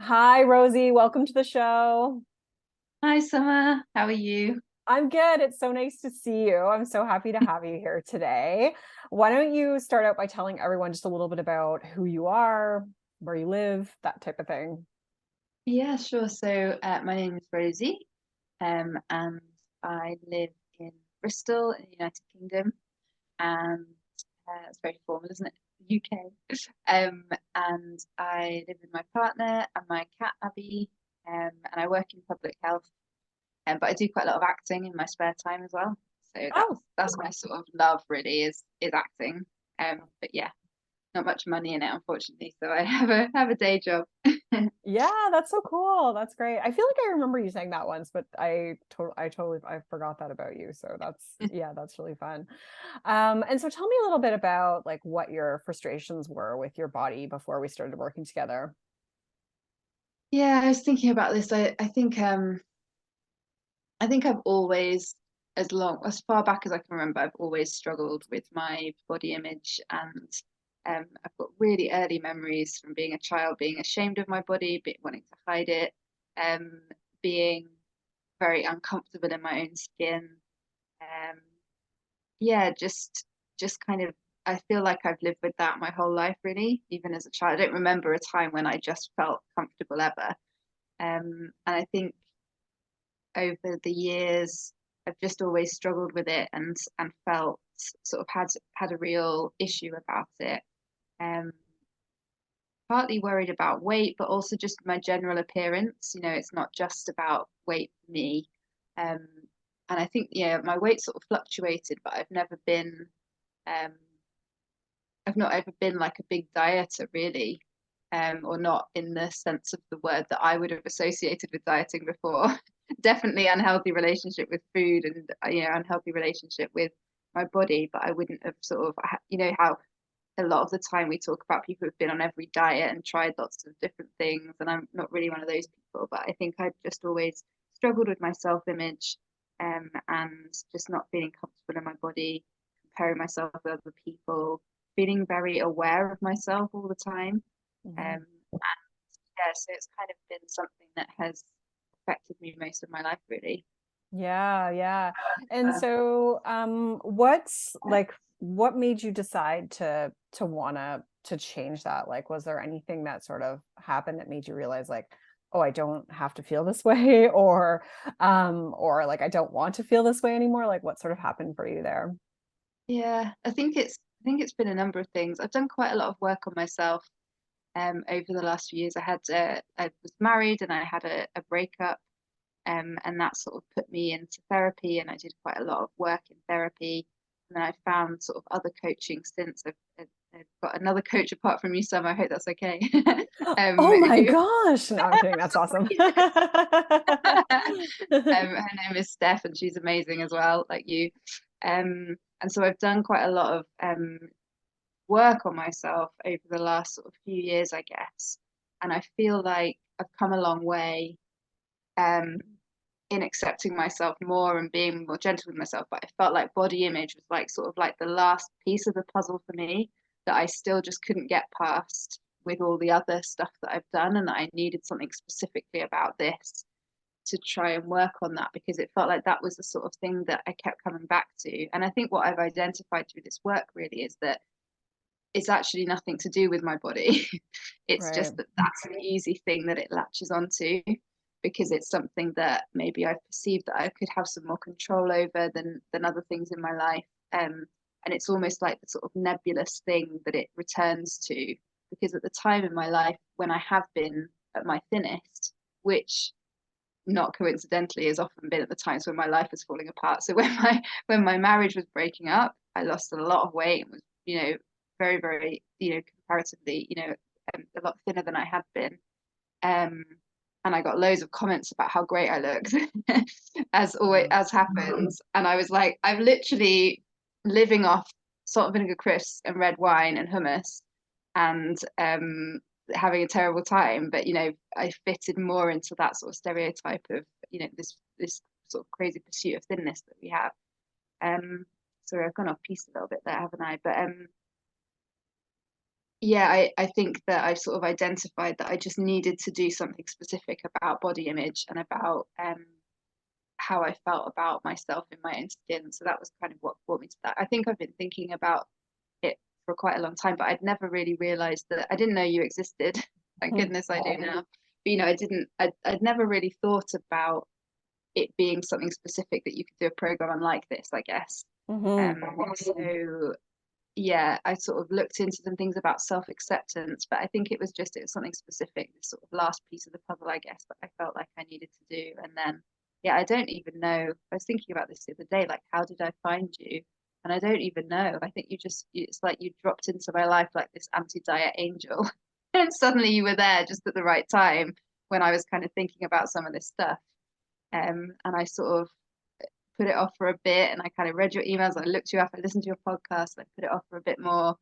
Hi, Rosie. Welcome to the show. Hi, Summer. How are you? I'm good. It's so nice to see you. I'm so happy to have you here today. Why don't you start out by telling everyone just a little bit about who you are, where you live, that type of thing? Yeah, sure. My name is Rosie, and I live in Bristol in the United Kingdom, and it's very formal, isn't it? UK. And I live with my partner and my cat Abby, and I work in public health, but I do quite a lot of acting in my spare time as well. So Oh, that's my sort of love, really, is acting. But yeah, not much money in it, unfortunately. So I have a day job. yeah, that's so cool. That's great. I feel like I remember you saying that once, but I forgot that about you. So that's really fun. And so tell me a little bit about like what your frustrations were with your body before we started working together. Yeah, I was thinking about this. I think I've always, as far back as I can remember, I've always struggled with my body image, and I've got really early memories from being a child, being ashamed of my body, wanting to hide it, um, being very uncomfortable in my own skin. Um, yeah, just kind of I feel like I've lived with that my whole life, really, even as a child. I don't remember a time when I just felt comfortable ever. And I think over the years, I've just always struggled with it and felt sort of had a real issue about it. Um, Partly worried about weight, but also just my general appearance. It's not just about weight for me. Um, and I think, yeah, my weight sort of fluctuated, but um, I've not ever been like a big dieter, really, or not in the sense of the word that I would have associated with dieting before. Definitely unhealthy relationship with food, and unhealthy relationship with my body, but I wouldn't have sort of, how a lot of the time we talk about people who've been on every diet and tried lots of different things, and I'm not really one of those people. But I think I've just always struggled with my self-image, and just not feeling comfortable in my body, comparing myself with other people, feeling very aware of myself all the time. Mhm. And yeah, so it's kind of been something that has affected me most of my life, really. Yeah, yeah. And so what made you decide to wanna to change that? Like was there anything that sort of happened that made you realize like, oh, I don't have to feel this way or like I don't want to feel this way anymore? Like what sort of happened for you there? Yeah, I think it's been a number of things. I've done quite a lot of work on myself over the last few years. I was married and I had a breakup, and that sort of put me into therapy, and I did quite a lot of work in therapy. And then I found sort of other coaching since. I've got another coach apart from you, Sam. I hope that's okay. Oh my Who gosh. No, I'm kidding. That's awesome. her name is Steph, and she's amazing as well, like you. And so I've done quite a lot of work on myself over the last sort of few years, I guess. And I feel like I've come a long way um, in accepting myself more and being more gentle with myself. But I felt like body image was like sort of like the last piece of the puzzle for me that I still just couldn't get past with all the other stuff that I've done, and that I needed something specifically about this to try and work on that, because it felt like that was the sort of thing that I kept coming back to. And I think what I've identified through this work really is that it's actually nothing to do with my body. It's Right. just that that's an easy thing that it latches onto, because it's something that maybe I've perceived that I could have some more control over than other things in my life. And it's almost like the sort of nebulous thing that it returns to, because at the time in my life when I have been at my thinnest, which not coincidentally has often been at the times when my life is falling apart. So when my marriage was breaking up, I lost a lot of weight and was, very, very, comparatively, a lot thinner than I had been. Um, and I got loads of comments about how great I looked, as always Mhm. as happens. And I was like, I'm literally living off salt and vinegar crisps and red wine and hummus, and having a terrible time. But I fitted more into that sort of stereotype of this sort of crazy pursuit of thinness that we have. Um, Sorry, I've gone off piece a little bit there, haven't I? But yeah, I think that I've sort of identified that I just needed to do something specific about body image and about how I felt about myself in my own skin. So that was kind of what brought me to that. I think I've been thinking about it for quite a long time, but I'd never really realized that. I didn't know you existed. Thank Mhm. goodness I do now. But I'd never really thought about it being something specific that you could do a program on like this, I guess. Mhm. So yeah, I sort of looked into some things about self-acceptance, but I think it was something specific, this sort of last piece of the puzzle, I guess, that I felt like I needed to do. And then, yeah, I don't even know. I was thinking about this the other day, like, how did I find you? And I don't even know. I think it's like you dropped into my life like this anti-diet angel, and suddenly you were there just at the right time when I was kind of thinking about some of this stuff. And I sort of put it off for a bit, and I kind of read your emails, I looked you up, I listened to your podcast, I put it off for a bit more.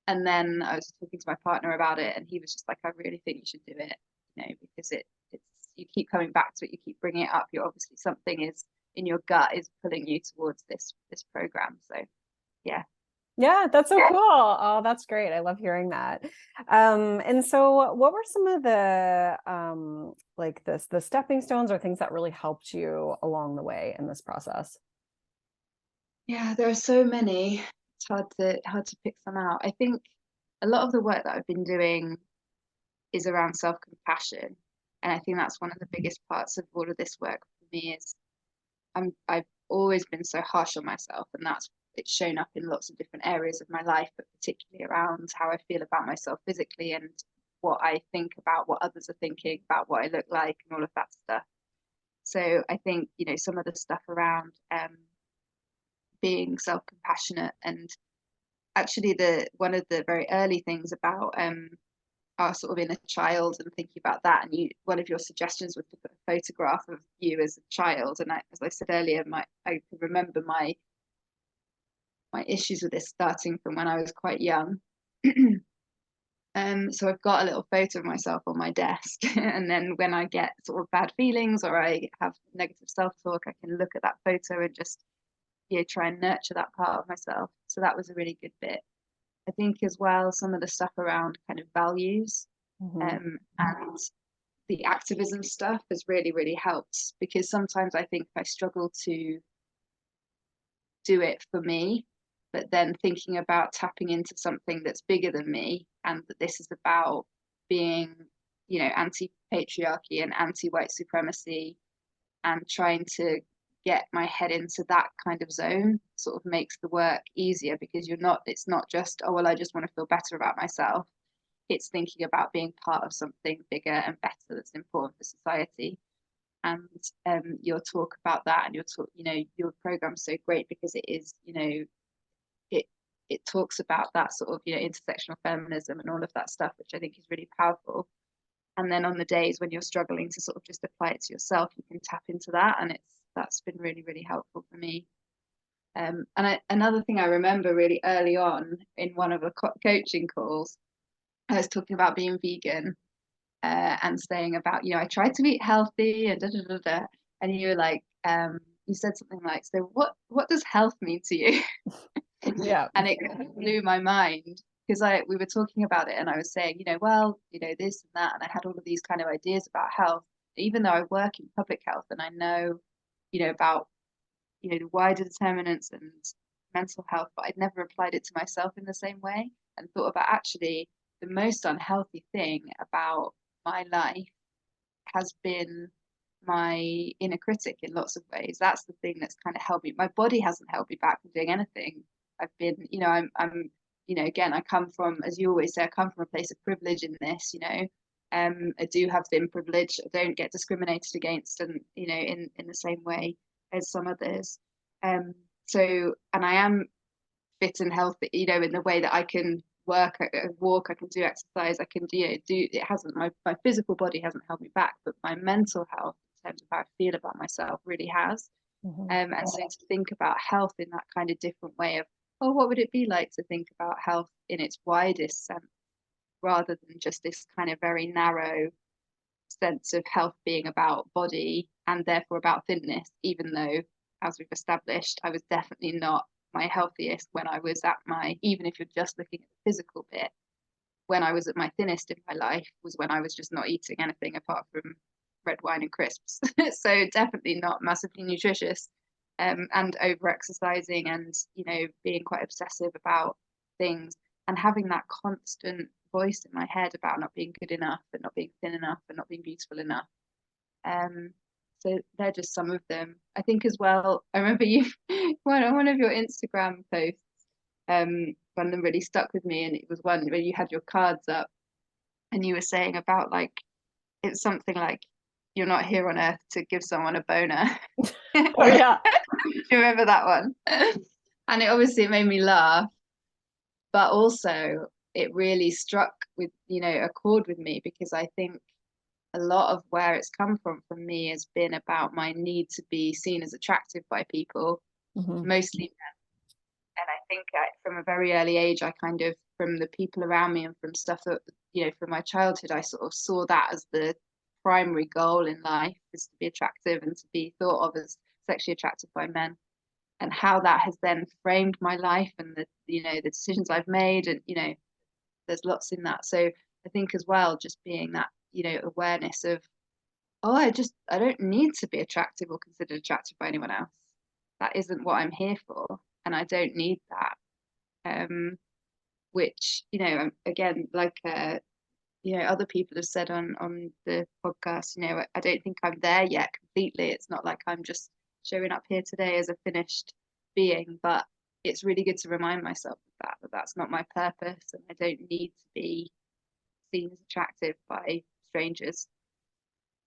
And then I was talking to my partner about it, and he was just like, I really think you should do it, because it's you keep coming back to it, you keep bringing it up. You're obviously something is in your gut is pulling you towards this program. So yeah. Yeah, that's so cool. Oh, that's great. I love hearing that. And so what were some of the like the stepping stones or things that really helped you along the way in this process? Yeah, there are so many. It's hard to pick some out. I think a lot of the work that I've been doing is around self-compassion. And I think that's one of the biggest parts of all of this work for me is I've always been so harsh on myself, and it's shown up in lots of different areas of my life, but particularly around how I feel about myself physically and what I think about what others are thinking about what I look like and all of that stuff. So I think, some of the stuff around being self-compassionate, and actually the one of the very early things about our sort of inner child and thinking about that. And one of your suggestions was to put a photograph of you as a child. And as I said earlier, I can remember my issues with this starting from when I was quite young. So I've got a little photo of myself on my desk, and then when I get sort of bad feelings or I have negative self-talk, I can look at that photo and just try and nurture that part of myself. So that was a really good bit. I think as well some of the stuff around kind of values, Mhm. and the activism stuff has really, really helped, because sometimes I think I struggle to do it for me, but then thinking about tapping into something that's bigger than me, and that this is about being, anti-patriarchy and anti-white supremacy, and trying to get my head into that kind of zone sort of makes the work easier, because it's not just, oh, well, I just want to feel better about myself. It's thinking about being part of something bigger and better that's important for society. And your talk about that, and your program's so great because it is, it it talks about that sort of, intersectional feminism and all of that stuff, which I think is really powerful. And then on the days when you're struggling to sort of just apply it to yourself, you can tap into that, and that's been really, really helpful for me. Another thing I remember really early on in one of the coaching calls, I was talking about being vegan, and saying about, I tried to eat healthy and da da da da. And you were like, you said something like, so what does health mean to you? Yeah. And it kind of blew my mind, because we were talking about it, and I was saying, well, this and that, and I had all of these kind of ideas about health, even though I work in public health and I know, about, the wider determinants and mental health, but I'd never applied it to myself in the same way, and thought about actually the most unhealthy thing about my life has been my inner critic in lots of ways. That's the thing that's kind of held me. My body hasn't held me back from doing anything. I've been, I'm, again, I come from, as you always say, I come from a place of privilege in this, I do have thin privilege. I don't get discriminated against, and, in the same way as some others. And I am fit and healthy, in the way that I can work, walk, I can do exercise, I can do it hasn't my physical body hasn't held me back, but my mental health in terms of how I feel about myself really has. Mhm. And so to think about health in that kind of different way of, oh, what would it be like to think about health in its widest sense, rather than just this kind of very narrow sense of health being about body and therefore about thinness, even though, as we've established, I was definitely not my healthiest when I was at even if you're just looking at the physical bit. when I was at my thinnest in my life was when I was just not eating anything apart from red wine and crisps. So definitely not massively nutritious, and over exercising, and being quite obsessive about things, and having that constant voice in my head about not being good enough and not being thin enough and not being beautiful enough. So they're just some of them. I think as well, I remember you one of your Instagram posts, one of them really stuck with me, and it was one where you had your cards up and you were saying about like, it's something like, you're not here on earth to give someone a boner. Oh yeah. Do you remember that one? And it made me laugh, but also it really struck with, a chord with me, because I think a lot of where it's come from me has been about my need to be seen as attractive by people, Mm-hmm. mostly men. And I think from a very early age, I kind of, from the people around me and from stuff that, from my childhood, I sort of saw that as the primary goal in life, is to be attractive and to be thought of as sexually attractive by men. And how that has then framed my life and the decisions I've made, and there's lots in that. So I think as well, just being that awareness of, oh, I don't need to be attractive or considered attractive by anyone else. That isn't what I'm here for, and I don't need that. Which again, like other people have said on the podcast, I don't think I'm there yet completely. It's not like I'm just showing up here today as a finished being, but it's really good to remind myself of that that's not my purpose, and I don't need to be seen as attractive by strangers.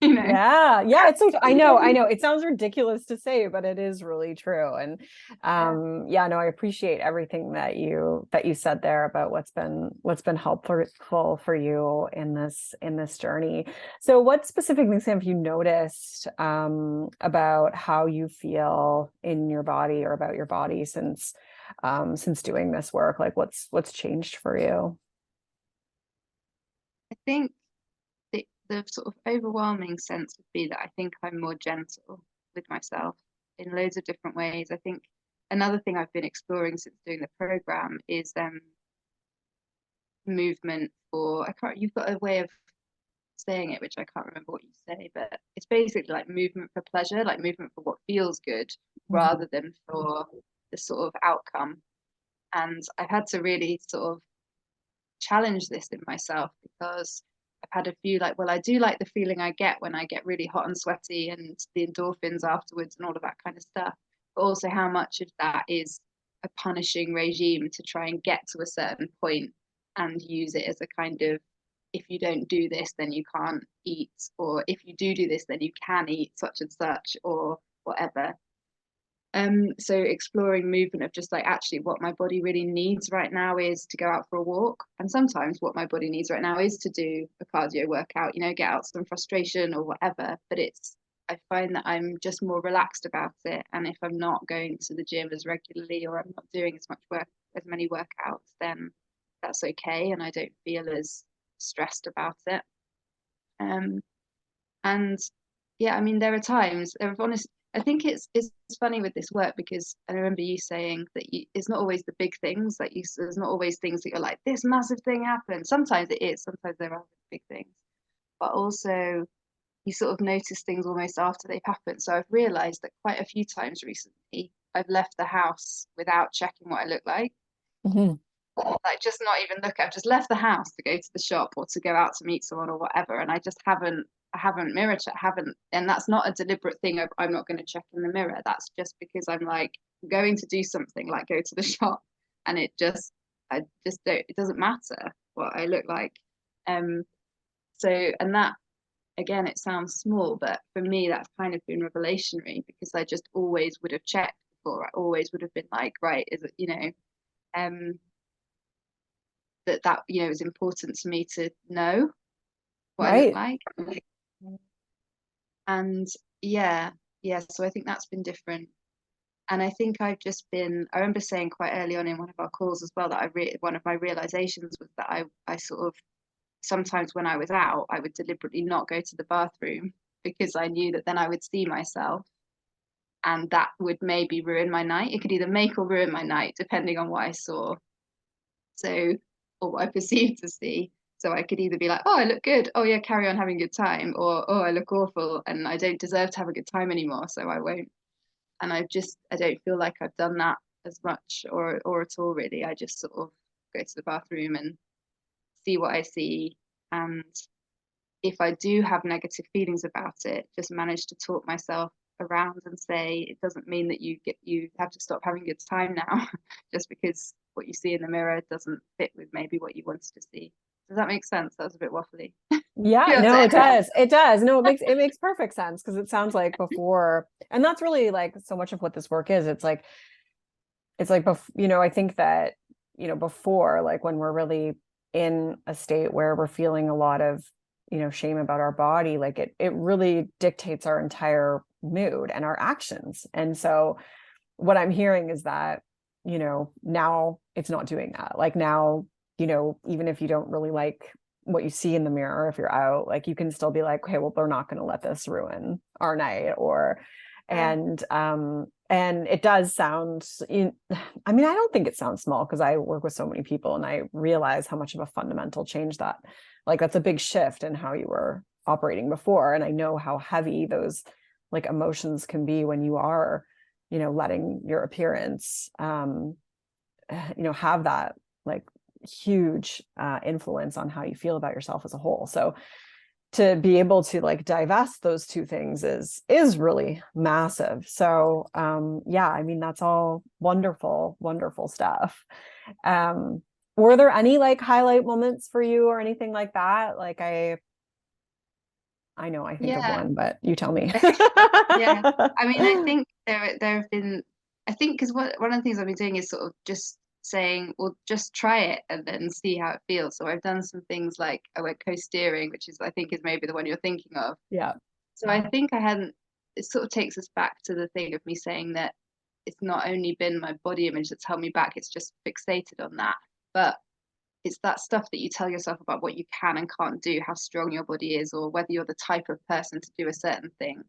Yeah, yeah, it's so I know it sounds ridiculous to say, but it is really true. And Yeah. yeah, no, I appreciate everything that you said there about what's been helpful for you in this journey. So what specific things have you noticed about how you feel in your body or about your body since doing this work? Like what's changed for you? I think the sort of overwhelming sense would be that I think I'm more gentle with myself in loads of different ways. I think another thing I've been exploring since doing the program is movement for, I can't, you've got a way of saying it which I can't remember what you say, but it's basically like movement for pleasure, like movement for what feels good Mhm. rather than for the sort of outcome. And I've had to really sort of challenge this in myself, because I've had a few like, well, I do like the feeling I get when I get really hot and sweaty and the endorphins afterwards and all of that kind of stuff. But also how much of that is a punishing regime to try and get to a certain point and use it as a kind of, if you don't do this, then you can't eat, or if you do this, then you can eat such and such, or whatever. So exploring movement of just like, actually what my body really needs right now is to go out for a walk. And sometimes what my body needs right now is to do a cardio workout, get out some frustration or whatever. But I find that I'm just more relaxed about it. And if I'm not going to the gym as regularly, or I'm not doing as many workouts, then that's okay. And I don't feel as stressed about it. Um, and yeah, I mean, there are times, I think it's funny with this work, because I remember you saying that it's not always the big things, like there's not always things that you're like, this massive thing happened. Sometimes it is, sometimes there are big things, but also you sort of notice things almost after they've happened. So I've realized that quite a few times recently, I've left the house without checking what I look like. Mhm. Like, just not even look. I've just left the house to go to the shop or to go out to meet someone or whatever, and I haven't mirror checked, haven't, and that's not a deliberate thing of, I'm not going to check in the mirror. That's just because I'm like going to do something, like go to the shop, and I just don't, it doesn't matter what I look like. Um so, and that, again, it sounds small, but for me that's kind of been revelationary, because I just always would have checked before. I always would have been like, right, is it, um that it was important to me to know what I look Right. like. And yeah, so I think that's been different. And I think I remember saying quite early on in one of our calls as well, that one of my realizations was that I sort of, sometimes when I was out, I would deliberately not go to the bathroom, because I knew that then I would see myself, and that would maybe ruin my night. It could either make or ruin my night depending on what I saw. So or what I perceive to see. So I could either be like, oh, I look good. Oh yeah, carry on having a good time. Or, oh, I look awful and I don't deserve to have a good time anymore, so I won't. And I don't feel like I've done that as much or at all really. I just sort of go to the bathroom and see what I see. And if I do have negative feelings about it, just manage to talk myself around and say it doesn't mean that you have to stop having a good time now just because what you see in the mirror doesn't fit with maybe what you wanted to see. Does that make sense? That was a bit waffly. Yeah, You have no, to it does. It does. No, it makes perfect sense because it sounds like before, and that's really like so much of what this work is. It's like I think that, before, like when we're really in a state where we're feeling a lot of, shame about our body, like it really dictates our entire mood and our actions. And so what I'm hearing is that, now it's not doing that. Like now, even if you don't really like what you see in the mirror, if you're out, like you can still be like, okay, well, they're not going to let this ruin our night. Or Yeah. and it does sound, I mean, I don't think it sounds small because I work with so many people and I realize how much of a fundamental change that, like, that's a big shift in how you were operating before. And I know how heavy those like emotions can be when you are, letting your appearance, have that like huge influence on how you feel about yourself as a whole. So to be able to like divest those two things is really massive. So yeah, I mean, that's all wonderful, wonderful stuff. um were there any like highlight moments for you or anything like that? Like I know I think of Yeah. one, but you tell me. Yeah. I mean, I think there have been, I think because one of the things I've been doing is sort of just saying, well, just try it and then see how it feels. So I've done some things like I went co-steering, which is I think is maybe the one you're thinking of. Yeah. So I think I hadn't, it sort of takes us back to the thing of me saying that it's not only been my body image that's held me back, it's just fixated on that. But it's that stuff that you tell yourself about what you can and can't do, how strong your body is, or whether you're the type of person to do a certain thing.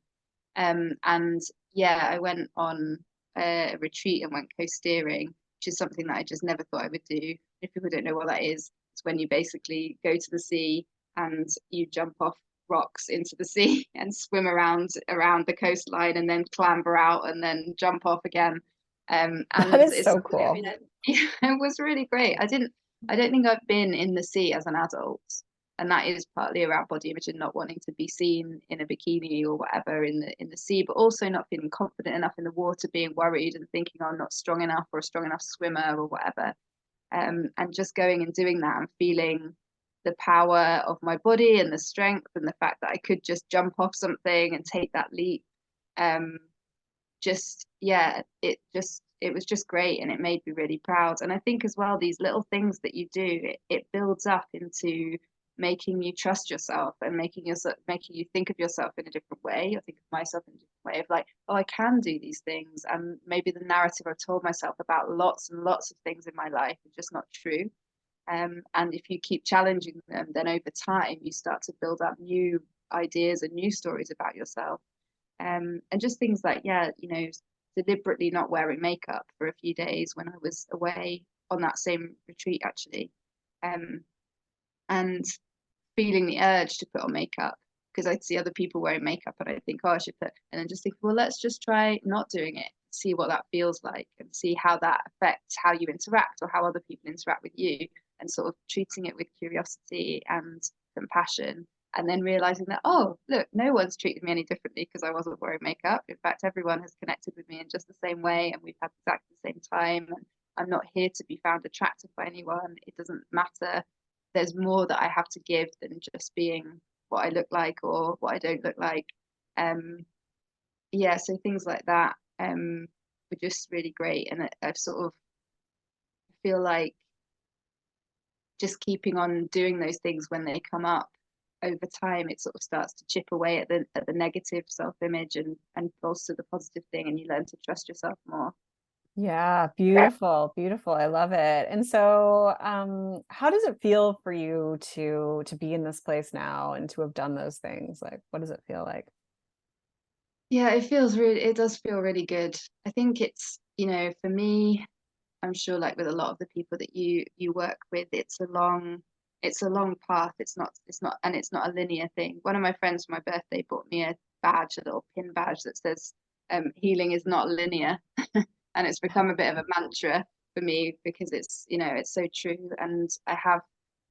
And yeah, I went on a retreat and went co-steering, which is something that I just never thought I would do. If people don't know what that is, it's when you basically go to the sea and you jump off rocks into the sea and swim around the coastline and then clamber out and then jump off again. That And is it's so something I cool. mean, it was really great. I don't think I've been in the sea as an adult, and that is partly around body image and not wanting to be seen in a bikini or whatever in the sea, but also not feeling confident enough in the water, being worried and thinking, oh, I'm not strong enough or a strong enough swimmer or whatever. And just going and doing that and feeling the power of my body and the strength and the fact that I could just jump off something and take that leap. Just yeah, it was just great and it made me really proud. And I think as well, these little things that you do, it builds up into making you trust yourself and making you think of yourself in a different way. I think of myself in a different way of like, oh, I can do these things. And maybe the narrative I've told myself about lots and lots of things in my life is just not true. And if you keep challenging them, then over time you start to build up new ideas and new stories about yourself. And just things like, yeah, deliberately not wearing makeup for a few days when I was away on that same retreat, actually. Um, and feeling the urge to put on makeup because I'd see other people wearing makeup and I think, oh, I should put, and then just think, well, let's just try not doing it, see what that feels like and see how that affects how you interact or how other people interact with you, and sort of treating it with curiosity and compassion. And then realizing that, oh, look, no one's treated me any differently because I wasn't wearing makeup. In fact, everyone has connected with me in just the same way, and we've had exactly the same time. And I'm not here to be found attractive by anyone. It doesn't matter. There's more that I have to give than just being what I look like or what I don't look like. Yeah, so things like that were just really great. And I've sort of feel like just keeping on doing those things when they come up over time, it sort of starts to chip away at the negative self-image and bolster the positive thing, and you learn to trust yourself more. Yeah, beautiful, beautiful. I love it. And so, how does it feel for you to be in this place now and to have done those things? Like, what does it feel like? Yeah, it does feel really good. I think it's, for me, I'm sure like with a lot of the people that you work with, it's a long path. It's not and it's not a linear thing. One of my friends for my birthday bought me a badge, a little pin badge that says healing is not linear. And it's become a bit of a mantra for me because it's, you know, it's so true. And I have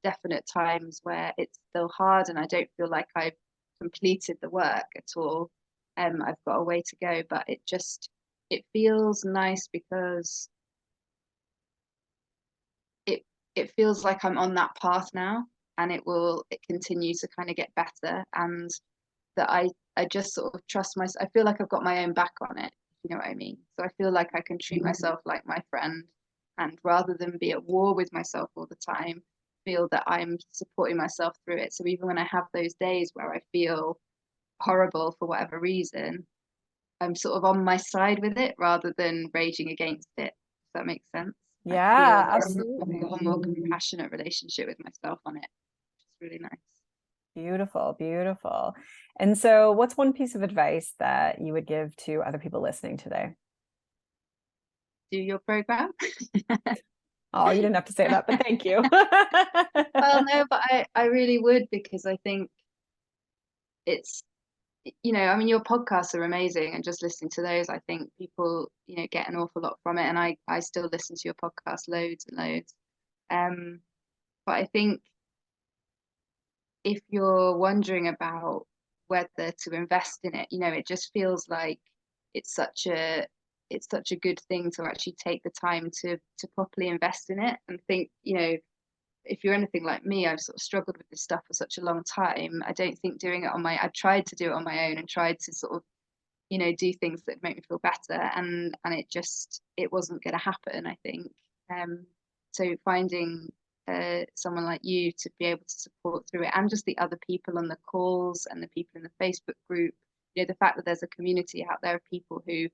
definite times where it's still hard and I don't feel like I've completed the work at all. I've got a way to go, but it feels nice because it it feels like I'm on that path now, and it continue to kind of get better, and that I just sort of trust myself. I feel like I've got my own back on it, if you know what I mean. So I feel like I can treat myself like my friend, and rather than be at war with myself all the time, feel that I'm supporting myself through it. So even when I have those days where I feel horrible for whatever reason, I'm sort of on my side with it rather than raging against it. Does that make sense? I feel Yeah, like I've absolutely. got a more compassionate relationship with myself on it, which is really nice. Beautiful, beautiful. And so what's one piece of advice that you would give to other people listening today? Do your program. Oh, you didn't have to say that, but thank you. Well, no, but I really would, because I think it's, you know, I mean, your podcasts are amazing, and just listening to those, I think people, you know, get an awful lot from it. And I still listen to your podcast loads and loads. But I think if you're wondering about whether to invest in it, you know, it just feels like it's such a it's such a good thing to actually take the time to properly invest in it and think, you know, if you're anything like me, I've sort of struggled with this stuff for such a long time. I don't think doing it on my I tried to do it on my own and tried to sort of, you know, do things that make me feel better, and it wasn't going to happen, I think. So finding someone like you to be able to support through it, and just the other people on the calls and the people in the Facebook group, you know, the fact that there's a community out there of people who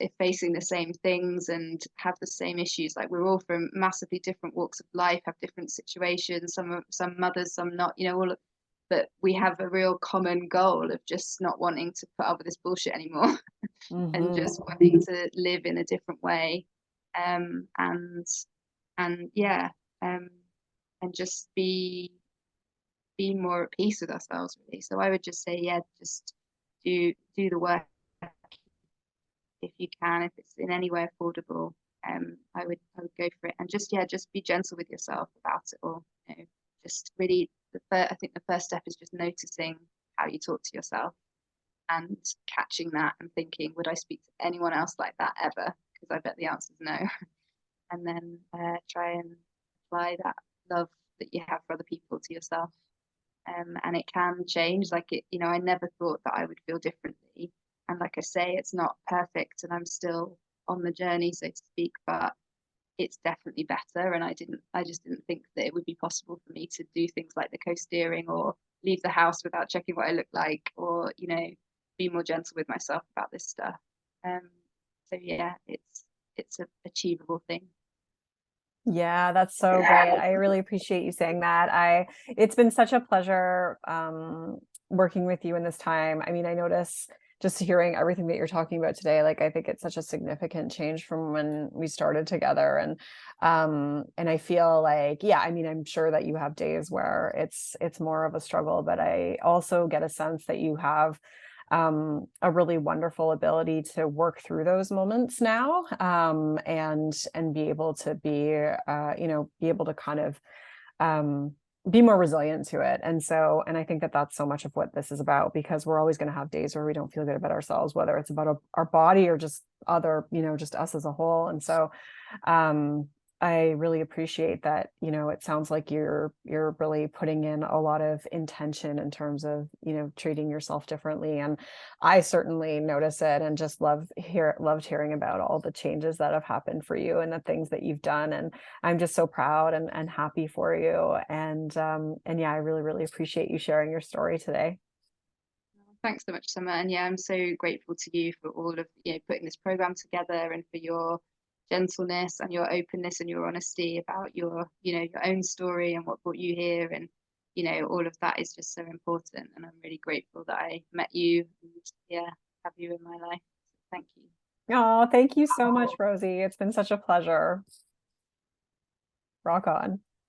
are facing the same things and have the same issues. Like, we're all from massively different walks of life, have different situations, some mothers, some not, you know, all of, but we have a real common goal of just not wanting to put up with this bullshit anymore. And Hmm. just wanting to live in a different way. um and yeah, um and just be more at peace with ourselves, really. So I would just say, yeah, just do the work if you can, if it's in any way affordable. I would go for it, and just, yeah, just be gentle with yourself about it all. You know, just really, I think the first step is just noticing how you talk to yourself and catching that and thinking, would I speak to anyone else like that ever? Because I bet the answer is no. And then try and apply that love that you have for other people to yourself. And it can change. Like, it, you know, I never thought that I would feel differently. And like I say, it's not perfect, and I'm still on the journey, so to speak. But it's definitely better. And I just didn't think that it would be possible for me to do things like the co-steering, or leave the house without checking what I look like, or, you know, be more gentle with myself about this stuff. So yeah, it's a achievable thing. Yeah, that's so great. I really appreciate you saying that. It's been such a pleasure working with you in this time. I mean, I notice just hearing everything that you're talking about today, like I think it's such a significant change from when we started together. And I feel like, yeah, I mean, I'm sure that you have days where it's more of a struggle, but I also get a sense that you have a really wonderful ability to work through those moments now, and be able to be you know, be able to kind of um, be more resilient to it. And I think that that's so much of what this is about, because we're always going to have days where we don't feel good about ourselves, whether it's about our body or just other, you know, just us as a whole. And so um I really appreciate that, you know, it sounds like you're really putting in a lot of intention in terms of, you know, treating yourself differently. And I certainly notice it, and just loved hearing about all the changes that have happened for you and the things that you've done. And I'm just so proud and happy for you. And yeah, I really, really appreciate you sharing your story today. Thanks so much, Summer. And yeah, I'm so grateful to you for all of, you know, putting this program together, and for your gentleness and your openness and your honesty about your, you know, your own story and what brought you here. And, you know, all of that is just so important. And I'm really grateful that I met you and, yeah, have you in my life. So thank you. Oh, thank you so much, Rosie. It's been such a pleasure. Rock on.